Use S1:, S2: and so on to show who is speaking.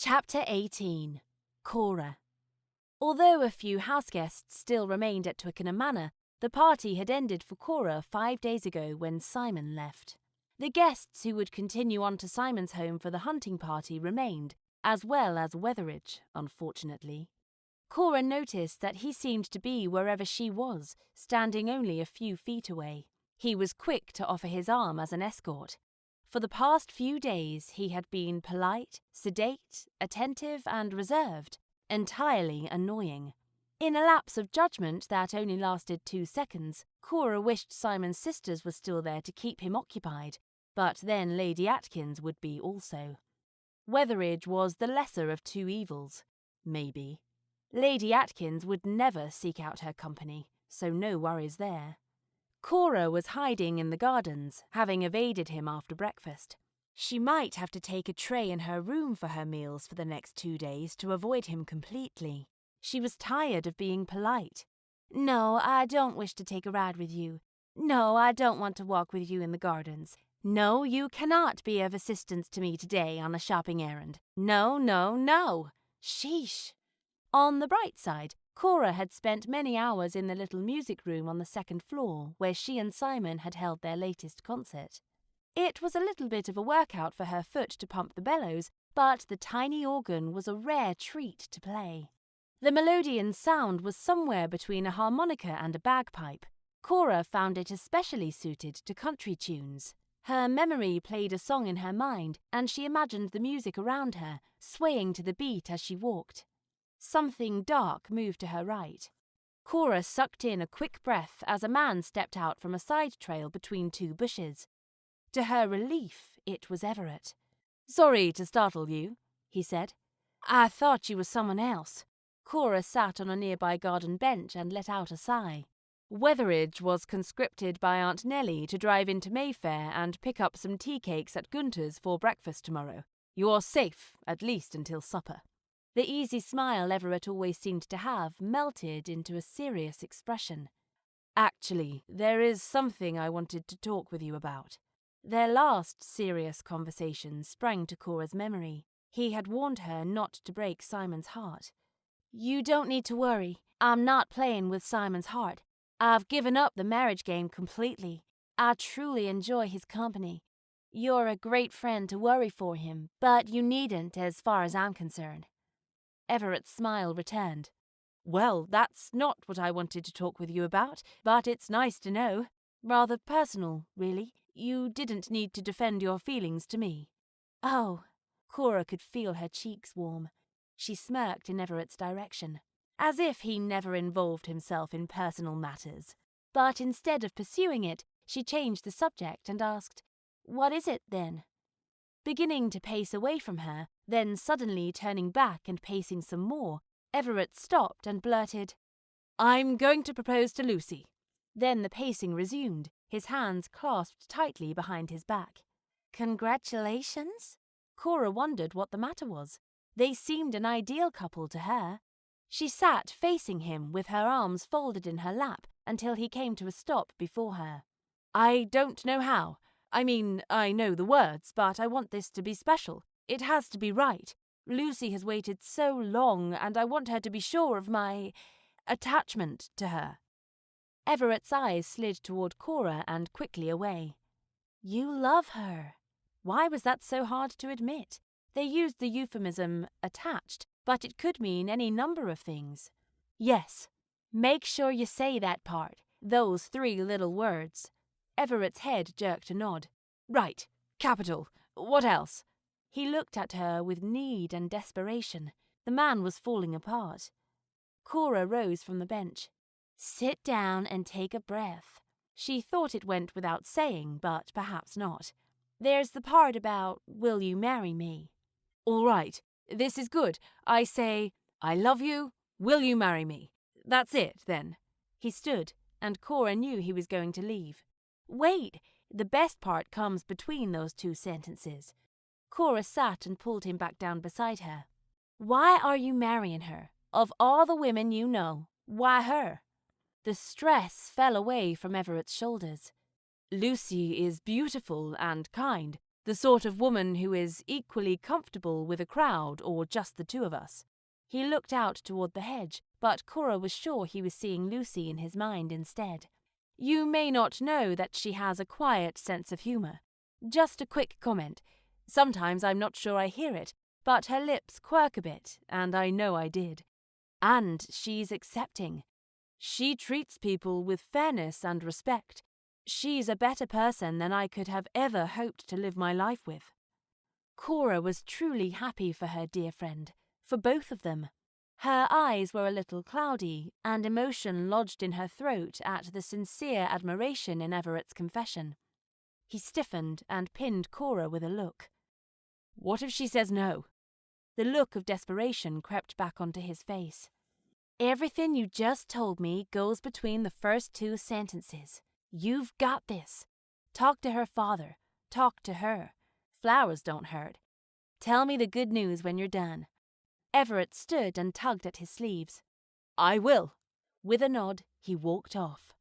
S1: Chapter 18. Cora. Although a few houseguests still remained at Twickenham Manor, the party had ended for Cora 5 days ago when Simon left. The guests who would continue on to Simon's home for the hunting party remained, as well as Wetheridge, unfortunately. Cora noticed that he seemed to be wherever she was, standing only a few feet away. He was quick to offer his arm as an escort. For the past few days he had been polite, sedate, attentive and reserved, entirely annoying. In a lapse of judgment that only lasted 2 seconds, Cora wished Simon's sisters were still there to keep him occupied, but then Lady Atkins would be also. Wetheridge was the lesser of 2 evils, maybe. Lady Atkins would never seek out her company, so no worries there. Cora was hiding in the gardens, having evaded him after breakfast. She might have to take a tray in her room for her meals for the next 2 days to avoid him completely. She was tired of being polite. "No, I don't wish to take a ride with you. No, I don't want to walk with you in the gardens. No, you cannot be of assistance to me today on a shopping errand. No, no, no. Sheesh." On the bright side, Cora had spent many hours in the little music room on the 2nd floor where she and Simon had held their latest concert. It was a little bit of a workout for her foot to pump the bellows, but the tiny organ was a rare treat to play. The melodeon sound was somewhere between a harmonica and a bagpipe. Cora found it especially suited to country tunes. Her memory played a song in her mind, and she imagined the music around her, swaying to the beat as she walked. Something dark moved to her right. Cora sucked in a quick breath as a man stepped out from a side trail between 2 bushes. To her relief, it was Everett. "Sorry to startle you," he said. "I thought you were someone else." Cora sat on a nearby garden bench and let out a sigh. Wetheridge was conscripted by Aunt Nellie to drive into Mayfair and pick up some tea cakes at Gunter's for breakfast tomorrow. "You're safe, at least until supper." The easy smile Everett always seemed to have melted into a serious expression. "Actually, there is something I wanted to talk with you about." Their last serious conversation sprang to Cora's memory. He had warned her not to break Simon's heart. "You don't need to worry. I'm not playing with Simon's heart. I've given up the marriage game completely. I truly enjoy his company. You're a great friend to worry for him, but you needn't as far as I'm concerned." Everett's smile returned. "Well, that's not what I wanted to talk with you about, but it's nice to know. Rather personal, really. You didn't need to defend your feelings to me." "Oh." Cora could feel her cheeks warm. She smirked in Everett's direction, as if he never involved himself in personal matters. But instead of pursuing it, she changed the subject and asked, "What is it, then?" Beginning to pace away from her, then suddenly turning back and pacing some more, Everett stopped and blurted, "I'm going to propose to Lucy." Then the pacing resumed, his hands clasped tightly behind his back. "Congratulations?" Cora wondered what the matter was. They seemed an ideal couple to her. She sat facing him with her arms folded in her lap until he came to a stop before her. "I don't know how. I mean, I know the words, but I want this to be special. It has to be right. Lucy has waited so long, and I want her to be sure of my attachment to her." Everett's eyes slid toward Cora and quickly away. "You love her." Why was that so hard to admit? They used the euphemism attached, but it could mean any number of things. "Yes." "Make sure you say that part, those 3 little words." Everett's head jerked a nod. "Right. Capital. What else?" He looked at her with need and desperation. The man was falling apart. Cora rose from the bench. "Sit down and take a breath." She thought it went without saying, but perhaps not. "There's the part about, 'Will you marry me?'" "All right. This is good. I say, 'I love you. Will you marry me?' That's it, then." He stood, and Cora knew he was going to leave. "Wait. The best part comes between those 2 sentences." Cora sat and pulled him back down beside her. "Why are you marrying her? Of all the women you know, why her?" The stress fell away from Everett's shoulders. "Lucy is beautiful and kind. The sort of woman who is equally comfortable with a crowd or just the two of us. He looked out toward the hedge, but Cora was sure he was seeing Lucy in his mind instead. You may not know that she has a quiet sense of humour. Just a quick comment. Sometimes I'm not sure I hear it, but her lips quirk a bit, and I know I did. And she's accepting. She treats people with fairness and respect. She's a better person than I could have ever hoped to live my life with. Cora was truly happy for her dear friend, for both of them. Her eyes were a little cloudy, and emotion lodged in her throat at the sincere admiration in Everett's confession. He stiffened and pinned Cora with a look. What if she says no? The look of desperation crept back onto his face. Everything you just told me goes between the first two sentences. You've got this. Talk to her father. Talk to her. Flowers don't hurt. Tell me the good news when you're done. Everett stood and tugged at his sleeves. I will. With a nod, he walked off.